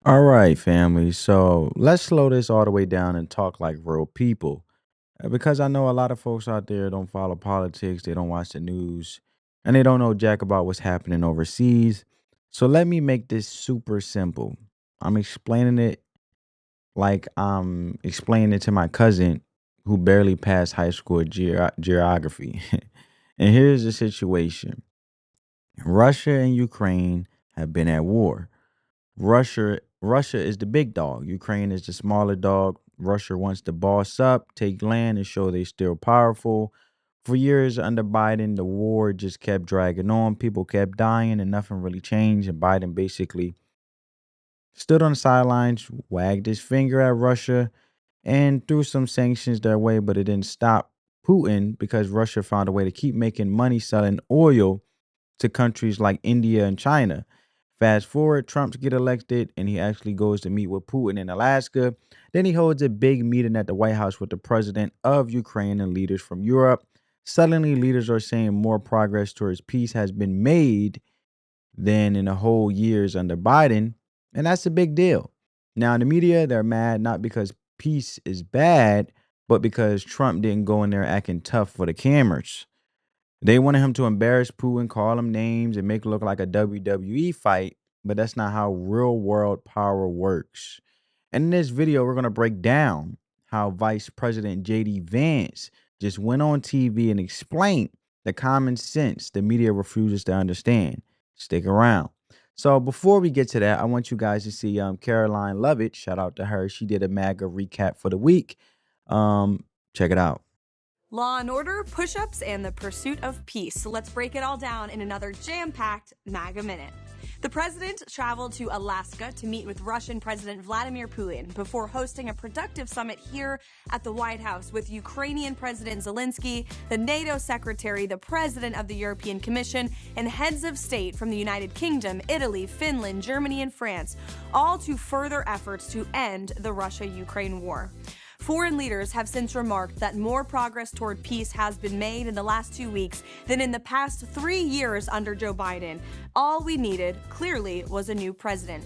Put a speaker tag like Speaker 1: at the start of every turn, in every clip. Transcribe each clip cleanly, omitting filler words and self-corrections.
Speaker 1: All right, family. So let's slow this all the way down and talk like real people. Because I know a lot of folks out there don't follow politics, they don't watch the news, and they don't know jack about what's happening overseas. So let me make this super simple. I'm explaining it like I'm explaining it to my cousin who barely passed high school geography. And here's the situation. Russia and Ukraine have been at war. Russia is the big dog. Ukraine is the smaller dog. Russia wants to boss up, take land, and show they're still powerful. For years under Biden, the war just kept dragging on. People kept dying, and nothing really changed. And Biden basically stood on the sidelines, wagged his finger at Russia, and threw some sanctions their way, but it didn't stop Putin because Russia found a way to keep making money selling oil to countries like India and China. Fast forward, Trump get elected and he actually goes to meet with Putin in Alaska. Then he holds a big meeting at the White House with the president of Ukraine and leaders from Europe. Suddenly, leaders are saying more progress towards peace has been made than in the whole years under Biden. And that's a big deal. Now, in the media, they're mad not because peace is bad, but because Trump didn't go in there acting tough for the cameras. They wanted him to embarrass Putin, call him names, and make it look like a WWE fight, but that's not how real world power works. And in this video, we're going to break down how Vice President JD Vance just went on TV and explained the common sense the media refuses to understand. Stick around. So before we get to that, I want you guys to see Caroline Lovett. Shout out to her. She did a MAGA recap for the week. Check it out.
Speaker 2: Law and order, push-ups, and the pursuit of peace. So let's break it all down in another jam-packed MAGA Minute. The president traveled to Alaska to meet with Russian President Vladimir Putin before hosting a productive summit here at the White House with Ukrainian President Zelensky, the NATO secretary, the president of the European Commission, and heads of state from the United Kingdom, Italy, Finland, Germany, and France, all to further efforts to end the Russia-Ukraine war. Foreign leaders have since remarked that more progress toward peace has been made in the last 2 weeks than in the past 3 years under Joe Biden. All we needed, clearly, was a new president.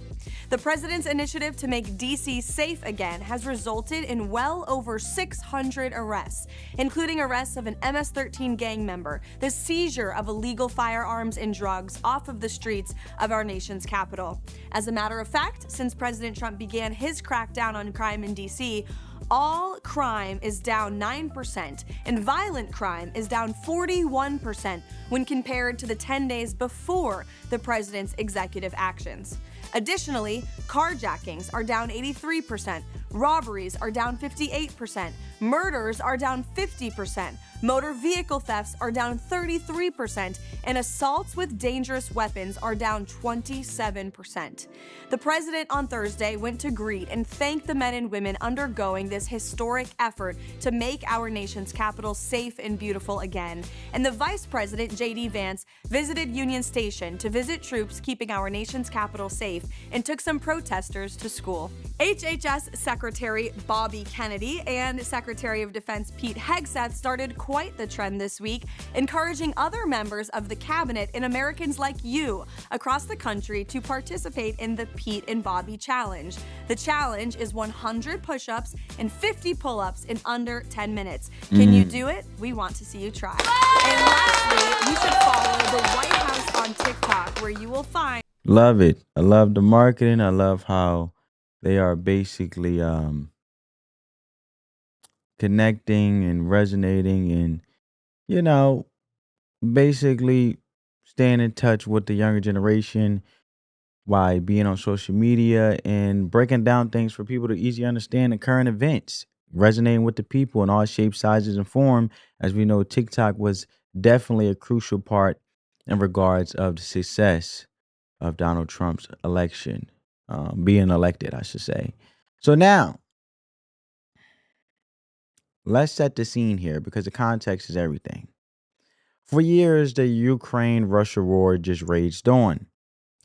Speaker 2: The president's initiative to make D.C. safe again has resulted in well over 600 arrests, including arrests of an MS-13 gang member, the seizure of illegal firearms and drugs off of the streets of our nation's capital. As a matter of fact, since President Trump began his crackdown on crime in D.C., all crime is down 9%, and violent crime is down 41% when compared to the 10 days before the president's executive actions. Additionally, carjackings are down 83%, robberies are down 58%, murders are down 50%, motor vehicle thefts are down 33%, and assaults with dangerous weapons are down 27%. The president on Thursday went to greet and thank the men and women undergoing this historic effort to make our nation's capital safe and beautiful again. And the Vice President JD Vance visited Union Station to visit troops keeping our nation's capital safe and took some protesters to school. HHS Secretary Bobby Kennedy and Secretary of Defense Pete Hegseth started quite the trend this week, encouraging other members of the cabinet and Americans like you across the country to participate in the Pete and Bobby Challenge. The challenge is 100 push-ups and 50 pull-ups in under 10 minutes. Can you do it? We want to see you try. And lastly, you should follow the White House on TikTok, where you will find...
Speaker 1: Love it. I love the marketing. I love how they are basically connecting and resonating and, you know, basically staying in touch with the younger generation by being on social media and breaking down things for people to easily understand the current events, resonating with the people in all shapes, sizes, and form. As we know, TikTok was definitely a crucial part in regards of the success of Donald Trump's election, being elected, I should say. So now, let's set the scene here because the context is everything. For years, the Ukraine-Russia war just raged on,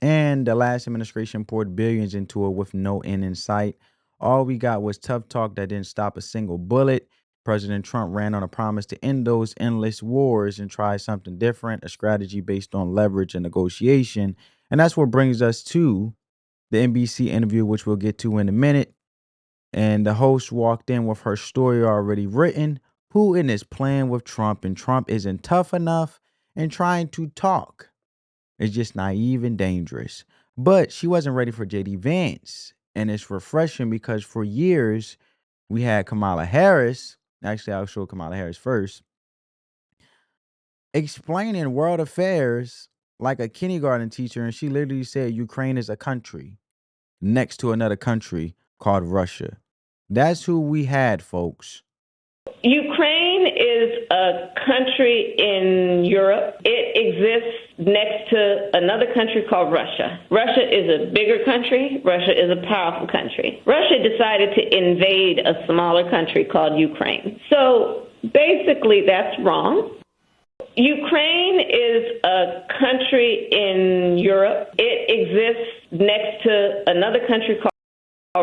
Speaker 1: and the last administration poured billions into it with no end in sight. All we got was tough talk that didn't stop a single bullet. President Trump ran on a promise to end those endless wars and try something different, a strategy based on leverage and negotiation. And that's what brings us to the NBC interview, which we'll get to in a minute. And the host walked in with her story already written. Putin is playing with Trump, and Trump isn't tough enough and trying to talk. It's just naive and dangerous. But she wasn't ready for JD Vance. And it's refreshing because for years we had Kamala Harris. Actually, I'll show Kamala Harris first. Explaining world affairs like a kindergarten teacher. And she literally said Ukraine is a country next to another country called Russia. That's who we had, folks.
Speaker 3: Ukraine is a country in Europe. It exists next to another country called Russia. Russia is a bigger country. Russia is a powerful country. Russia decided to invade a smaller country called Ukraine. So basically, that's wrong. Ukraine is a country in Europe. It exists next to another country called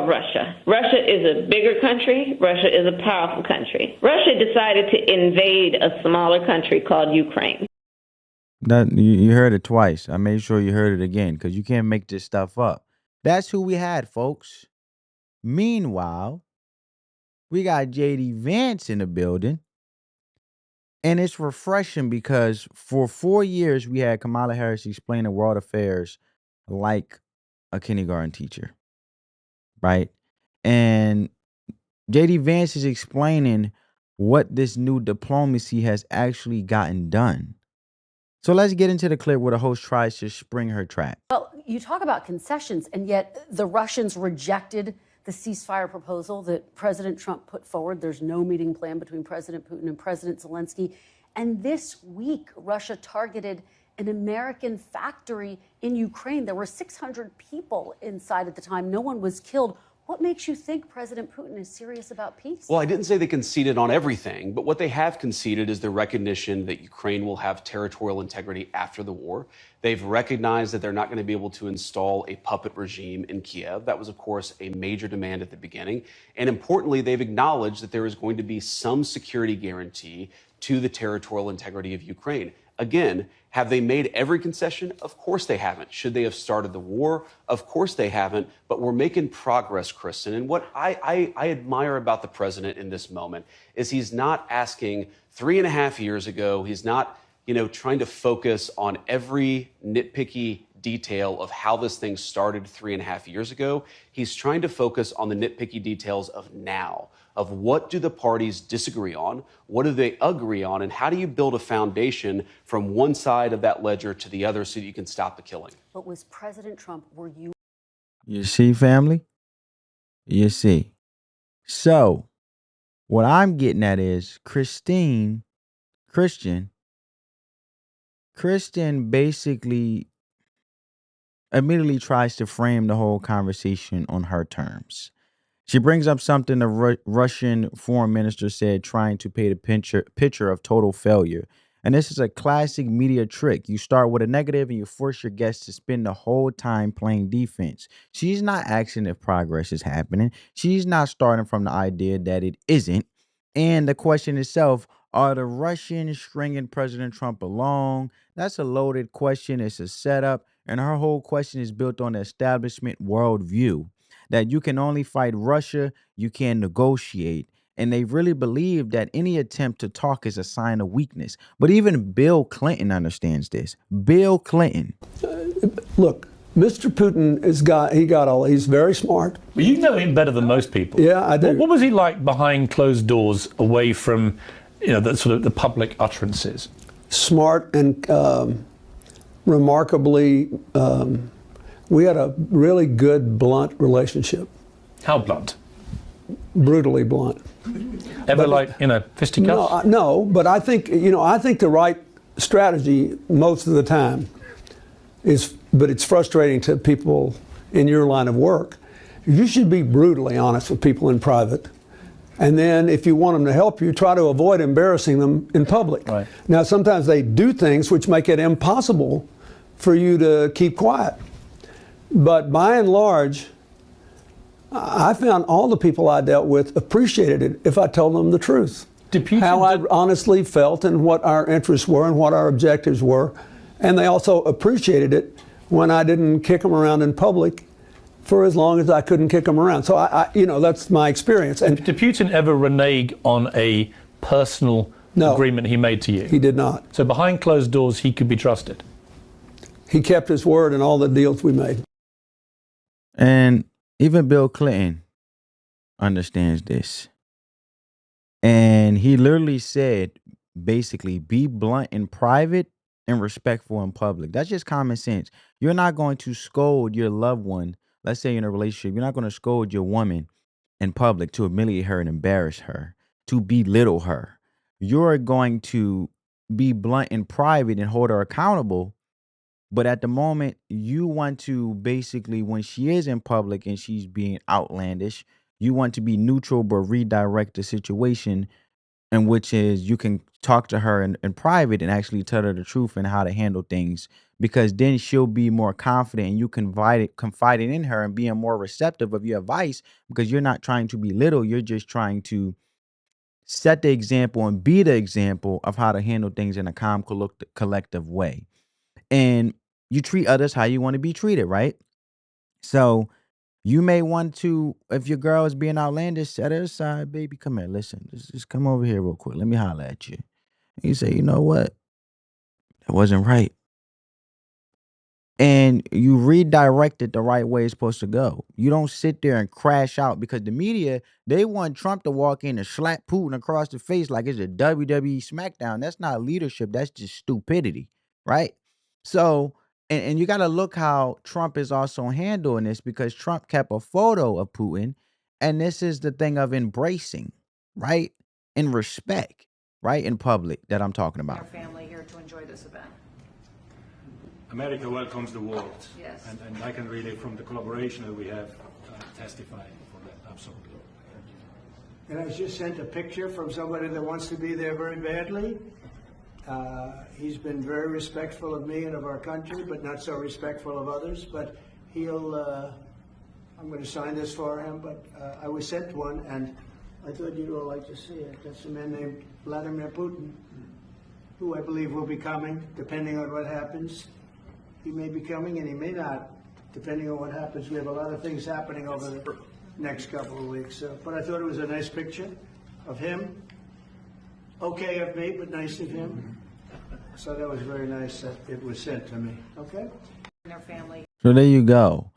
Speaker 3: Russia. Russia is a bigger country. Russia is a powerful country. Russia decided to invade a smaller country called Ukraine.
Speaker 1: That you heard it twice. I made sure you heard it again because you can't make this stuff up. That's who we had, folks. Meanwhile, we got JD Vance in the building. And it's refreshing because for 4 years, we had Kamala Harris explaining world affairs like a kindergarten teacher. Right? And JD Vance is explaining what this new diplomacy has actually gotten done. So let's get into the clip where the host tries to spring her trap.
Speaker 4: Well, you talk about concessions, and yet the Russians rejected the ceasefire proposal that President Trump put forward. There's no meeting plan between President Putin and President Zelensky. And this week, Russia targeted an American factory in Ukraine. There were 600 people inside at the time. No one was killed. What makes you think President Putin is serious about peace?
Speaker 5: Well, I didn't say they conceded on everything, but what they have conceded is the recognition that Ukraine will have territorial integrity after the war. They've recognized that they're not going to be able to install a puppet regime in Kiev. That was, of course, a major demand at the beginning. And importantly, they've acknowledged that there is going to be some security guarantee to the territorial integrity of Ukraine. Again, have they made every concession? Of course they haven't. Should they have started the war? Of course they haven't. But we're making progress, Kristen. And what I admire about the president in this moment is he's not asking 3.5 years ago. He's not, trying to focus on every nitpicky detail of how this thing started 3.5 years ago. He's trying to focus on the nitpicky details of now, of what do the parties disagree on, what do they agree on, and how do you build a foundation from one side of that ledger to the other so that you can stop the killing.
Speaker 4: But was President Trump, were you?
Speaker 1: You see, family? You see. So, what I'm getting at is Kristen basically immediately tries to frame the whole conversation on her terms. She brings up something the Russian foreign minister said, trying to paint a picture of total failure. And this is a classic media trick. You start with a negative and you force your guests to spend the whole time playing defense. She's not asking if progress is happening. She's not starting from the idea that it isn't. And the question itself, are the Russians stringing President Trump along? That's a loaded question. It's a setup. And her whole question is built on the establishment worldview that you can only fight Russia, you can't negotiate. And they really believe that any attempt to talk is a sign of weakness. But even Bill Clinton understands this. Bill Clinton.
Speaker 6: Look, Mr. Putin he's very smart.
Speaker 7: Well, you know him better than most people.
Speaker 6: Yeah, I do.
Speaker 7: What was he like behind closed doors, away from, the sort of the public utterances?
Speaker 6: Smart and remarkably, we had a really good, blunt relationship.
Speaker 7: How blunt?
Speaker 6: Brutally blunt.
Speaker 7: Ever fisticuffs?
Speaker 6: No, but I think the right strategy most of the time is, but it's frustrating to people in your line of work. You should be brutally honest with people in private. And then if you want them to help you, try to avoid embarrassing them in public.
Speaker 7: Right.
Speaker 6: Now, sometimes they do things which make it impossible for you to keep quiet. But by and large, I found all the people I dealt with appreciated it if I told them the truth. How I honestly felt and what our interests were and what our objectives were. And they also appreciated it when I didn't kick them around in public for as long as I couldn't kick them around. So, that's my experience. And
Speaker 7: did Putin ever renege on a personal agreement he made to you?
Speaker 6: He did not.
Speaker 7: So behind closed doors, he could be trusted?
Speaker 6: He kept his word in all the deals we made.
Speaker 1: And even Bill Clinton understands this. And he literally said, basically, be blunt in private and respectful in public. That's just common sense. You're not going to scold your loved one. Let's say in a relationship, you're not going to scold your woman in public to humiliate her and embarrass her, to belittle her. You're going to be blunt in private and hold her accountable. But at the moment, you want to basically, when she is in public and she's being outlandish, you want to be neutral but redirect the situation, in which is you can talk to her in private and actually tell her the truth and how to handle things, because then she'll be more confident and you confiding in her and being more receptive of your advice, because you're not trying to belittle, you're just trying to set the example and be the example of how to handle things in a calm, collective way. And you treat others how you want to be treated, right? So you may want to, if your girl is being outlandish, set her aside, baby, come here, listen, just come over here real quick. Let me holler at you. And you say, you know what? That wasn't right. And you redirect it the right way it's supposed to go. You don't sit there and crash out, because the media, they want Trump to walk in and slap Putin across the face like it's a WWE SmackDown. That's not leadership. That's just stupidity, right? So, and you got to look how Trump is also handling this, because Trump kept a photo of Putin. And this is the thing of embracing, right? And respect, right? In public that I'm talking about.
Speaker 8: Our family here to enjoy this event.
Speaker 9: America welcomes the world.
Speaker 8: Yes.
Speaker 9: And I can really, from the collaboration that we have, testify for that, absolutely.
Speaker 10: And I was just sent a picture from somebody that wants to be there very badly. He's been very respectful of me and of our country, but not so respectful of others. But I'm going to sign this for him, but I was sent one, and I thought you'd all like to see it. That's a man named Vladimir Putin, who I believe will be coming, depending on what happens. He may be coming and he may not, depending on what happens. We have a lot of things happening over the next couple of weeks. But I thought it was a nice picture of him. Okay of me, but nice of him. So that was very nice that it was sent to me. Okay?
Speaker 8: And our family.
Speaker 1: So there you go.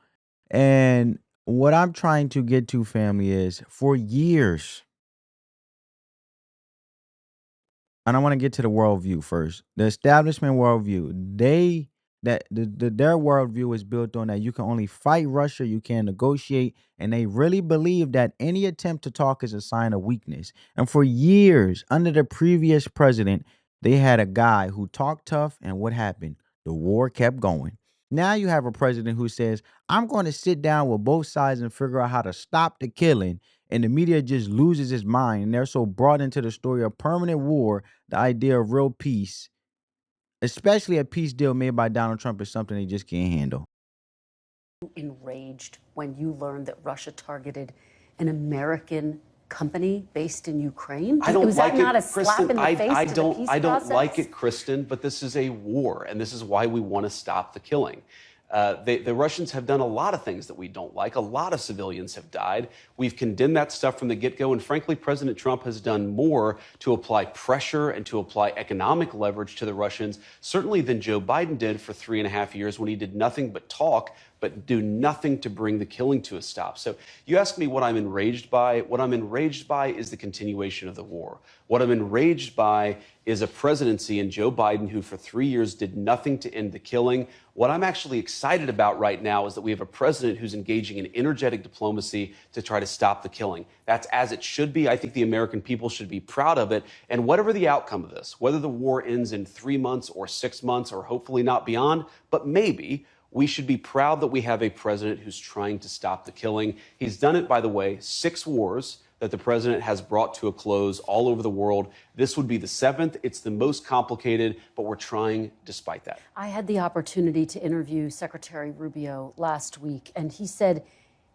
Speaker 1: And what I'm trying to get to, family, is for years, and I want to get to the worldview first. The establishment worldview, their worldview is built on that you can only fight Russia, you can't negotiate, and they really believe that any attempt to talk is a sign of weakness. And for years, under the previous president, they had a guy who talked tough, and what happened? The war kept going. Now you have a president who says, I'm going to sit down with both sides and figure out how to stop the killing. And the media just loses its mind. And they're so brought into the story of permanent war, the idea of real peace, especially a peace deal made by Donald Trump, is something they just can't handle.
Speaker 4: Enraged when you learned that Russia targeted an American company based in Ukraine?
Speaker 5: I don't
Speaker 4: was
Speaker 5: like
Speaker 4: that not
Speaker 5: it,
Speaker 4: a slap
Speaker 5: Kristen.
Speaker 4: in the face
Speaker 5: I
Speaker 4: to the
Speaker 5: don't.
Speaker 4: peace
Speaker 5: I don't
Speaker 4: process?
Speaker 5: like it, Kristen. But this is a war, and this is why we want to stop the killing. The Russians have done a lot of things that we don't like. A lot of civilians have died. We've condemned that stuff from the get-go. And frankly, President Trump has done more to apply pressure and to apply economic leverage to the Russians, certainly than Joe Biden did for 3.5 years, when he did nothing but talk, but do nothing to bring the killing to a stop. So you ask me what I'm enraged by. What I'm enraged by is the continuation of the war. What I'm enraged by is a presidency and Joe Biden who for 3 years did nothing to end the killing. What I'm actually excited about right now is that we have a president who's engaging in energetic diplomacy to try to stop the killing. That's as it should be. I think the American people should be proud of it. And whatever the outcome of this, whether the war ends in 3 months or 6 months or hopefully not beyond, but maybe, we should be proud that we have a president who's trying to stop the killing. He's done it, by the way, 6 wars that the president has brought to a close all over the world. This would be the 7th. It's the most complicated, but we're trying despite that.
Speaker 4: I had the opportunity to interview Secretary Rubio last week, and he said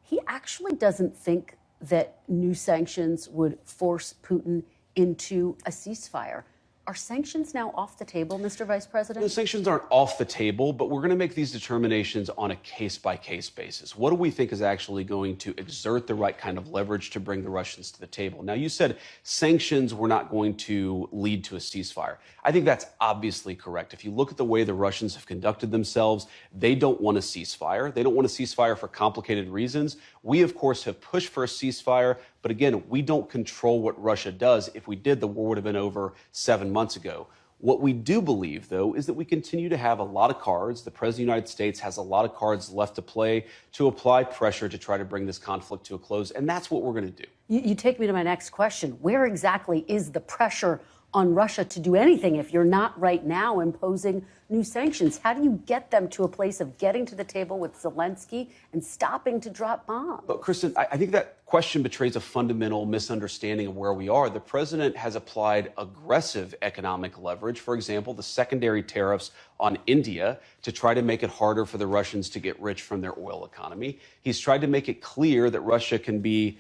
Speaker 4: he actually doesn't think that new sanctions would force Putin into a ceasefire. Are sanctions now off the table, Mr. Vice President?
Speaker 5: The sanctions aren't off the table, but we're going to make these determinations on a case-by-case basis. What do we think is actually going to exert the right kind of leverage to bring the Russians to the table? Now, you said sanctions were not going to lead to a ceasefire. I think that's obviously correct. If you look at the way the Russians have conducted themselves, they don't want a ceasefire. They don't want a ceasefire for complicated reasons. We, of course, have pushed for a ceasefire, but again, we don't control what Russia does. If we did, the war would have been over 7 months ago. What we do believe, though, is that we continue to have a lot of cards. The President of the United States has a lot of cards left to play to apply pressure to try to bring this conflict to a close, and that's what we're going to do.
Speaker 4: You take me to my next question. Where exactly is the pressure on Russia to do anything if you're not right now imposing new sanctions? How do you get them to a place of getting to the table with Zelensky and stopping to drop bombs?
Speaker 5: But Kristen, I think that question betrays a fundamental misunderstanding of where we are. The president has applied aggressive economic leverage, for example, the secondary tariffs on India to try to make it harder for the Russians to get rich from their oil economy. He's tried to make it clear that Russia can be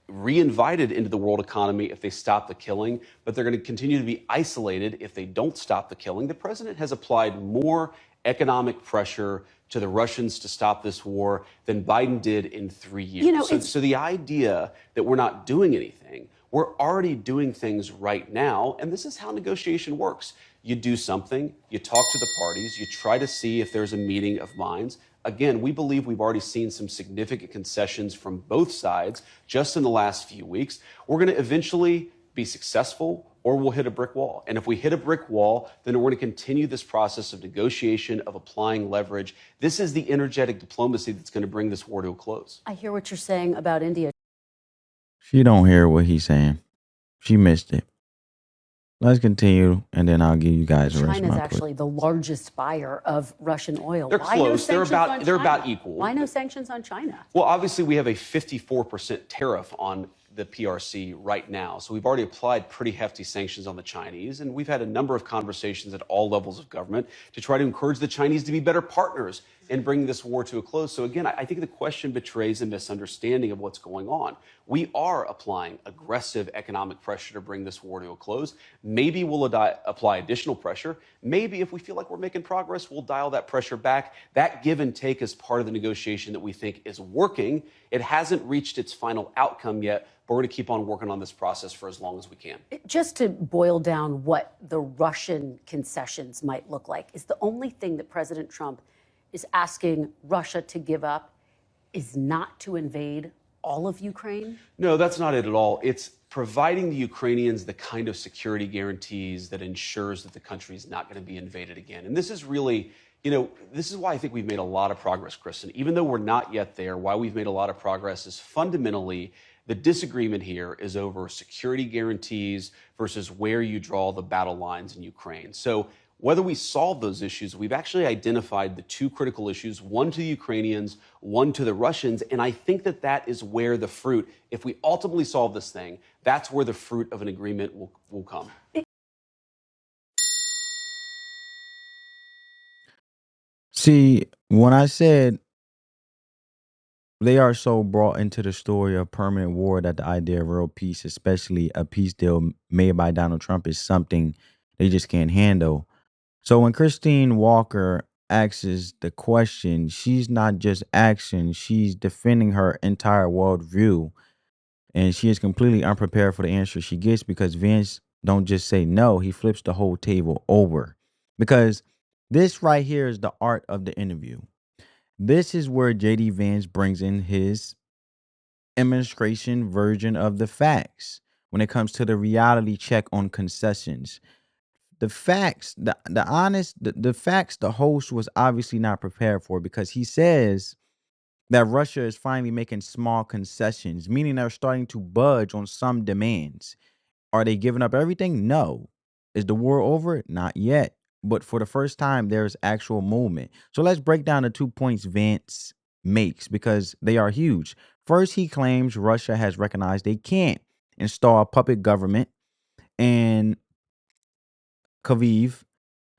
Speaker 5: reinvited into the world economy if they stop the killing, but they're going to continue to be isolated if they don't stop the killing. The president has applied more economic pressure to the Russians to stop this war than Biden did in 3 years. So the idea that we're not doing anything, we're already doing things right now, and this is how negotiation works. You do something, you talk to the parties, you try to see if there's a meeting of minds. Again, we believe we've already seen some significant concessions from both sides just in the last few weeks. We're going to eventually be successful or we'll hit a brick wall. And if we hit a brick wall, then we're going to continue this process of negotiation, of applying leverage. This is the energetic diplomacy that's going to bring this war to a close.
Speaker 4: I hear what you're saying about India.
Speaker 1: She don't hear what he's saying. She missed it. Let's continue, and then I'll give you guys the rest of my
Speaker 4: China's actually the largest buyer of Russian oil.
Speaker 5: They're
Speaker 4: Why
Speaker 5: close.
Speaker 4: No
Speaker 5: They're about equal.
Speaker 4: Why no sanctions on China?
Speaker 5: Well, obviously, we have a 54% tariff on the PRC right now. So we've already applied pretty hefty sanctions on the Chinese, and we've had a number of conversations at all levels of government to try to encourage the Chinese to be better partners in bringing this war to a close. So again, I think the question betrays a misunderstanding of what's going on. We are applying aggressive economic pressure to bring this war to a close. Maybe we'll apply additional pressure. Maybe if we feel like we're making progress, we'll dial that pressure back. That give and take is part of the negotiation that we think is working. It hasn't reached its final outcome yet, but we're going to keep on working on this process for as long as we can.
Speaker 4: Just to boil down what the Russian concessions might look like, is the only thing that President Trump is asking Russia to give up is not to invade all of Ukraine?
Speaker 5: No, that's not it at all. It's providing the Ukrainians the kind of security guarantees that ensures that the country is not going to be invaded again. And this is really, this is why I think we've made a lot of progress, Kristen. Even though we're not yet there, why we've made a lot of progress is fundamentally the disagreement here is over security guarantees versus where you draw the battle lines in Ukraine. So whether we solve those issues, we've actually identified the two critical issues, one to the Ukrainians, one to the Russians. And I think that that is where the fruit, if we ultimately solve this thing, that's where the fruit of an agreement will come.
Speaker 1: See, when I said they are so brought into the story of permanent war that the idea of real peace, especially a peace deal made by Donald Trump, is something they just can't handle. So when Christine Welker asks the question, she's not just asking, she's defending her entire worldview. And she is completely unprepared for the answer she gets because Vance don't just say no, he flips the whole table over. Because this right here is the art of the interview. This is where JD Vance brings in his administration version of the facts when it comes to the reality check on concessions. The facts, the facts the host was obviously not prepared for because he says that Russia is finally making small concessions, meaning they're starting to budge on some demands. Are they giving up everything? No. Is the war over? Not yet. But for the first time, there's actual movement. So let's break down the 2 points Vance makes because they are huge. First, he claims Russia has recognized they can't install a puppet government in Kyiv.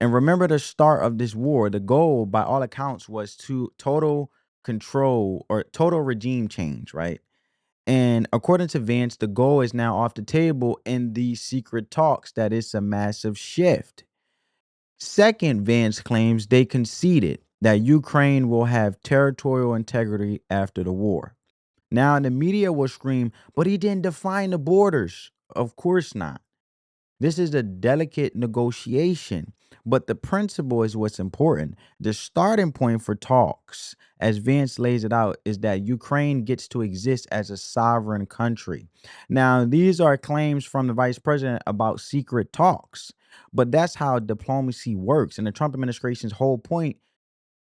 Speaker 1: And remember the start of this war, the goal by all accounts was to total control or total regime change, right? And according to Vance, the goal is now off the table in these secret talks that it's a massive shift. Second, Vance claims they conceded that Ukraine will have territorial integrity after the war. Now, the media will scream, but he didn't define the borders. Of course not. This is a delicate negotiation, but the principle is what's important. The starting point for talks, as Vance lays it out, is that Ukraine gets to exist as a sovereign country. Now, these are claims from the vice president about secret talks, but that's how diplomacy works. And the Trump administration's whole point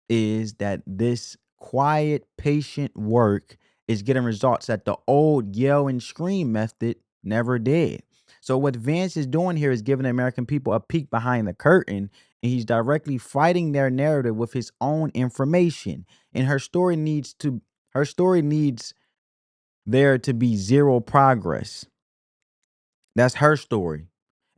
Speaker 1: is that this quiet, patient work is getting results that the old yell and scream method never did. So what Vance is doing here is giving the American people a peek behind the curtain, and he's directly fighting their narrative with his own information. And her story needs there to be zero progress. That's her story.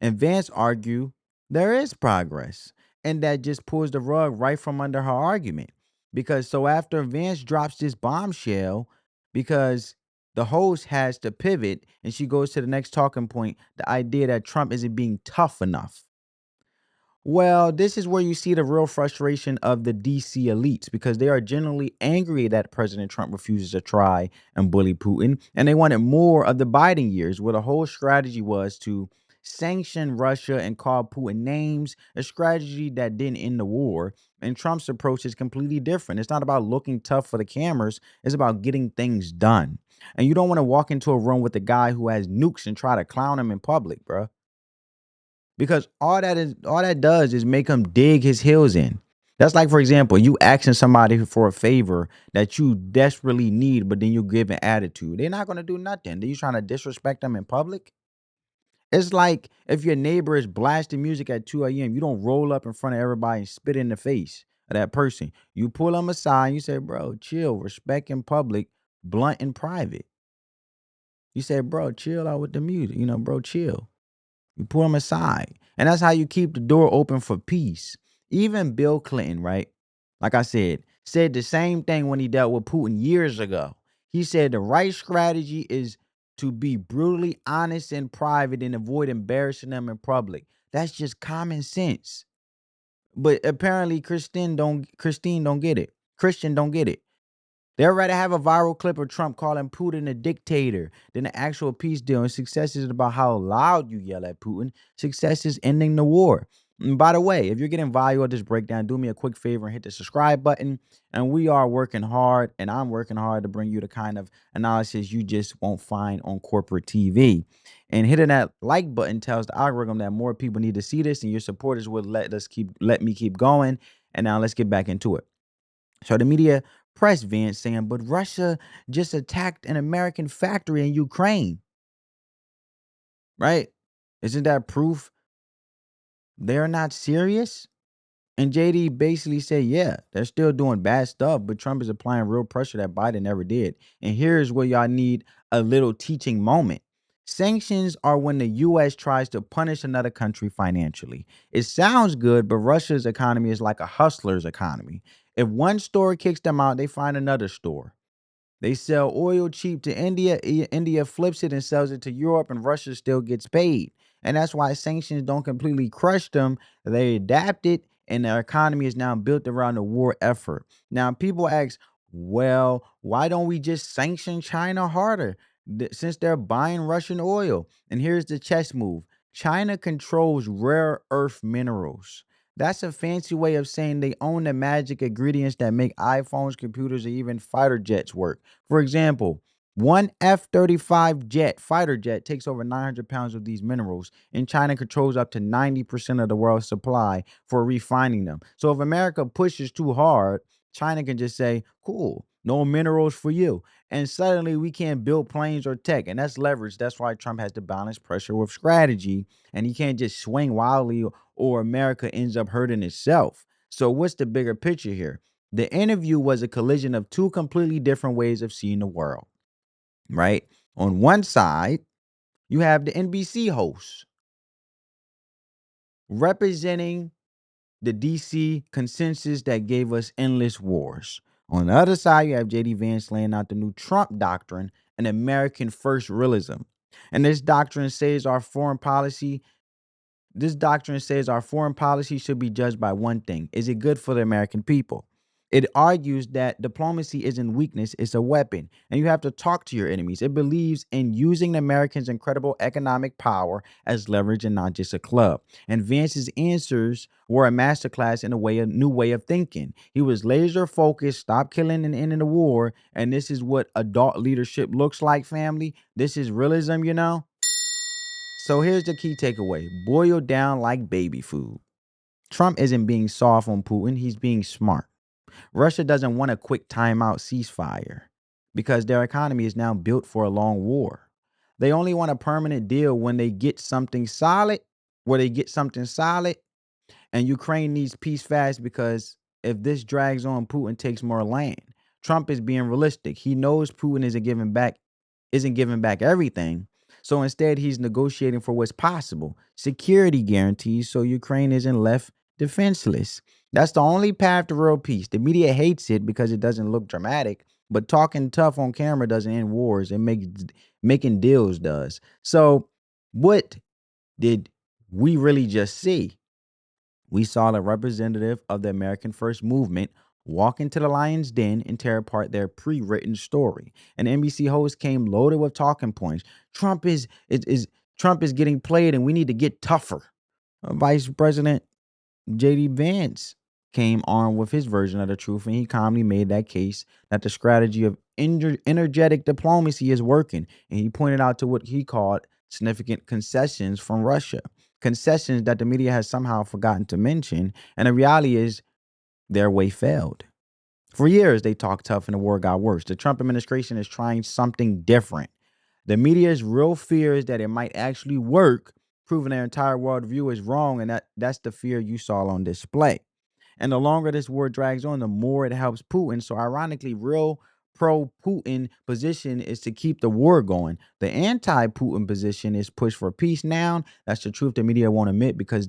Speaker 1: And Vance argue there is progress. And that just pulls the rug right from under her argument. Because so after Vance drops this bombshell, because the host has to pivot and she goes to the next talking point, the idea that Trump isn't being tough enough. Well, this is where you see the real frustration of the DC elites because they are generally angry that President Trump refuses to try and bully Putin. And they wanted more of the Biden years, where the whole strategy was to sanction Russia and call Putin names, a strategy that didn't end the war. And Trump's approach is completely different. It's not about looking tough for the cameras, it's about getting things done. And you don't want to walk into a room with a guy who has nukes and try to clown him in public, bro. Because all that does is make him dig his heels in. That's like, for example, you asking somebody for a favor that you desperately need, but then you give an attitude. They're not gonna do nothing. Then you trying to disrespect them in public. It's like if your neighbor is blasting music at 2 a.m., you don't roll up in front of everybody and spit in the face of that person. You pull them aside and you say, bro, chill, respect in public, blunt in private. You say, bro, chill out with the music. Bro, chill. You pull them aside. And that's how you keep the door open for peace. Even Bill Clinton, right? Like I said the same thing when he dealt with Putin years ago. He said the right strategy is to be brutally honest in private and avoid embarrassing them in public. That's just common sense. But apparently Christine don't get it. Christian don't get it. They'd rather have a viral clip of Trump calling Putin a dictator than an actual peace deal. And success isn't about how loud you yell at Putin. Success is ending the war. And by the way, if you're getting value of this breakdown, do me a quick favor and hit the subscribe button. And we are working hard, and I'm working hard to bring you the kind of analysis you just won't find on corporate TV. And hitting that like button tells the algorithm that more people need to see this, and your supporters will let me keep going. And now let's get back into it. So the media press Vance saying, but Russia just attacked an American factory in Ukraine. Right? Isn't that proof they're not serious? And JD basically said, yeah, they're still doing bad stuff, but Trump is applying real pressure that Biden never did. And here's where y'all need a little teaching moment. Sanctions are when the U.S. tries to punish another country financially. It sounds good, but Russia's economy is like a hustler's economy. If one store kicks them out, they find another store. They sell oil cheap to India. India flips it and sells it to Europe, and Russia still gets paid. And that's why sanctions don't completely crush them. They adapt it, and their economy is now built around the war effort. Now, people ask, well, why don't we just sanction China harder since they're buying Russian oil? And here's the chess move. China controls rare earth minerals. That's a fancy way of saying they own the magic ingredients that make iPhones, computers, and even fighter jets work. For example, one F-35 fighter jet takes over 900 pounds of these minerals, and China controls up to 90% of the world's supply for refining them. So if America pushes too hard, China can just say, cool, no minerals for you. And suddenly we can't build planes or tech, and that's leverage. That's why Trump has to balance pressure with strategy, and he can't just swing wildly or America ends up hurting itself. So what's the bigger picture here? The interview was a collision of two completely different ways of seeing the world, right? On one side, you have the NBC host representing the DC consensus that gave us endless wars. On the other side, you have JD Vance laying out the new Trump doctrine an American first realism. And this doctrine says our foreign policy should be judged by one thing. Is it good for the American people? It argues that diplomacy isn't weakness, it's a weapon, and you have to talk to your enemies. It believes in using the Americans' incredible economic power as leverage and not just a club. And Vance's answers were a masterclass in a new way of thinking. He was laser focused, stop killing and ending the war, and this is what adult leadership looks like, family. This is realism, you know? So here's the key takeaway: boiled down like baby food. Trump isn't being soft on Putin, he's being smart. Russia doesn't want a quick timeout ceasefire because their economy is now built for a long war. They only want a permanent deal when they get something solid, and Ukraine needs peace fast because if this drags on, Putin takes more land. Trump is being realistic. He knows Putin isn't giving back everything. So instead, he's negotiating for what's possible. Security guarantees so Ukraine isn't left defenseless. That's the only path to real peace. The media hates it because it doesn't look dramatic, but talking tough on camera doesn't end wars. Making deals does. So what did we really just see? We saw the representative of the American First Movement walk into the lion's den and tear apart their pre-written story. An NBC host came loaded with talking points. Trump is getting played, and we need to get tougher. Vice President JD Vance came armed with his version of the truth, and he calmly made that case that the strategy of energetic diplomacy is working. And he pointed out to what he called significant concessions from Russia, concessions that the media has somehow forgotten to mention. And the reality is their way failed. For years, they talked tough and the war got worse. The Trump administration is trying something different. The media's real fear is that it might actually work, proving their entire worldview is wrong, and that's the fear you saw on display. And the longer this war drags on, the more it helps Putin. So ironically, real pro-Putin position is to keep the war going. The anti-Putin position is push for peace now. That's the truth the media won't admit because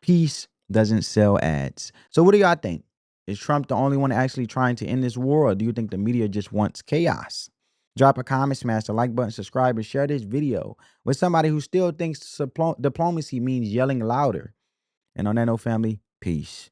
Speaker 1: peace doesn't sell ads. So what do y'all think? Is Trump the only one actually trying to end this war, or do you think the media just wants chaos? Drop a comment, smash the like button, subscribe, and share this video with somebody who still thinks diplomacy means yelling louder. And on that note, family, peace.